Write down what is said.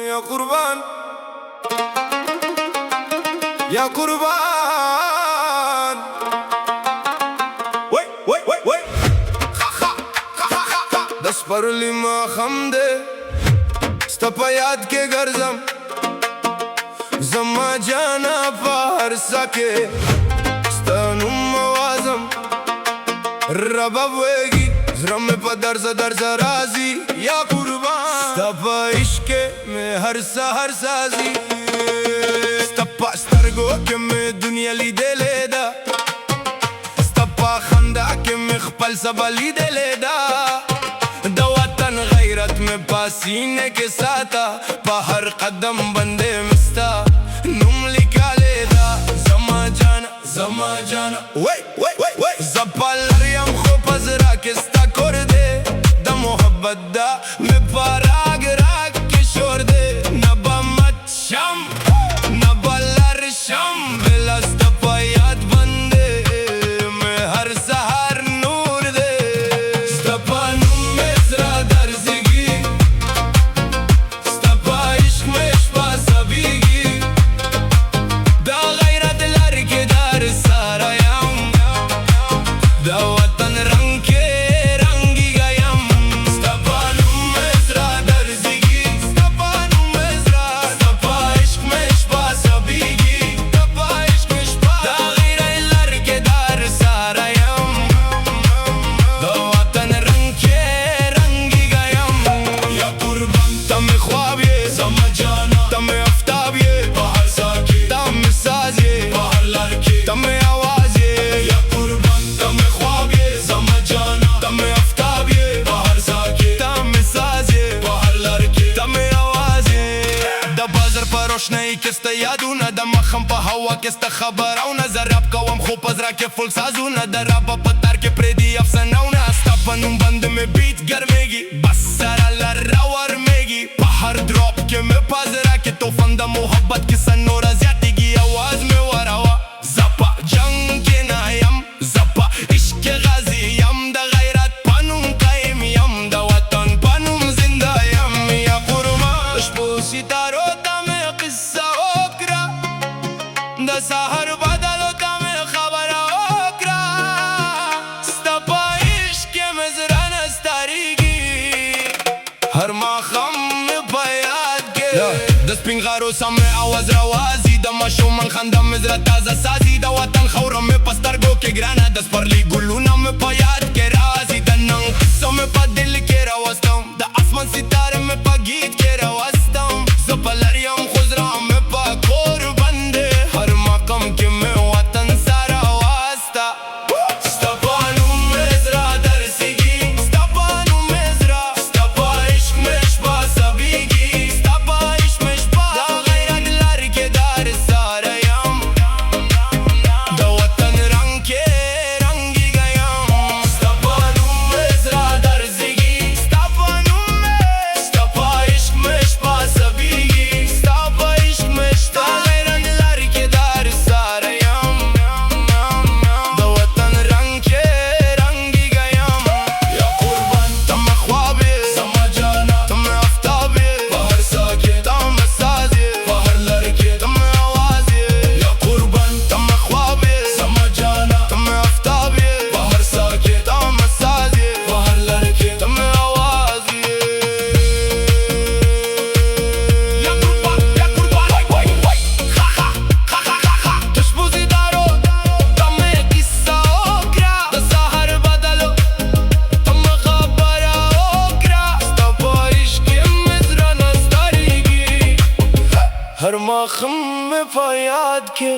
या कुर्बान या कुर्बान वय دست پر لما خمده ستا پا یاد که گرزم زما جانا پا هر ساکه ستا نوم موازم ربا بویگی زرم پا درز رازی یا قربان ستا پا عشق میں هر سحر سازی ستا پا سترگو که میں دنیا لیده لیدا ستا پا خنده که میں خپل سبا لیده لیدا دا وطن غیرت میں پاسینے کے ساتا پا ہر قدم بندے مستا نم لکا لیدا زما جانا زپا لریم خوب ازرا کستا کرده دا محبت دا میں پا راگ کے شور دے نبا مت شم نبا لر شم بلستا پا یاد بندے میں ہر سہر نور دے ستا پا نم مزرا درزگی ستا پا عشق میں شپا سبیگی دا غیرت لر کے دار سارا یم دا وطن رنگ کے رنگی گیم ستا پا نم مزرا درزگی ستا پا نم مزرا ستا پا عشق میں شپا سبیگی ستا پا عشق میں شپا دا غیرت لر کے دار سارا یم دا وطن رنگ کے رنگی گیم یا قربان تم خواب یہ زما جانا تم افتاب یہ باہر ساکی تم ساز یہ باہر لڑکی تم آواز یہ یا قربان تم خواب یہ زما جانا تم افتاب یہ باہر ساکی تم ساز یہ باہر لڑکی تم آواز یہ دا بازر پر روشنائی کستا یادونا دا مخم پا هوا کستا خبرونا زراب کوام خوب ازرا که فل سازونا دا رابا پتر که پریدی افسانونا ستا پا نوم بند میں بیت گرمیگی بس سرا لراور میگی پا ہر دروپ که میں پازرا که توفان دا محبت که سنورا زیادگی آواز میں وراوا زپا جنگ که نایم زپا عشق غازی یم دا غیرت پانوم قایم یم دا وطن پانوم زنده یم یا قربان شپو ستارو تا میں قصہ اکرا دا سحر بدلو تا میں خبر اکرا ستا پا عشق مزران استاریگی هر ماخم پا یاد که دست پینغارو سامه آواز روازی دا مشو من خندم مزرا تازه سازی دا وطن خورم پسترگو که گرانه دست پرلی گلونم پا یاد که رازی دا ننگ قصم پا دل که روستم دا آسمان ستاره پا گیت که روستم زپا لریم خزرام پا قربان ده هر مقام که میں وطن سارا واستا ستا پا نوم مزرا درسیگی ستا پا نوم مزرا ستا پا عشق میں شپا سبیگی ستا پا عشق میں شپا دا غیرت لر کے دار سارا یم دا وطن رنگ کے رنگی گیم ستا پا نوم مزرا درسیگی ستا پا نوم ستا پا عشق میں شپا سبیگی ستا پا عشق میں شپا غیرت لر کے دار سارا یم دا وطن رنگ کے رنگی گیم یا قربان تم خواب زما جانا تم افتاب باہر ساکے تم ساز باہر لڑکے تم آواز یا قربان تم خواب زما جانا تم افتاب باہر ساکے تم ساز باہر لڑکے تم آواز یا قربان تشبو زیدارو تم قصہ اکرا دا سحر بدلو تم خبر اکرا ستا پا عشق مزرا نستاریگی ہر ماخم پا یاد کے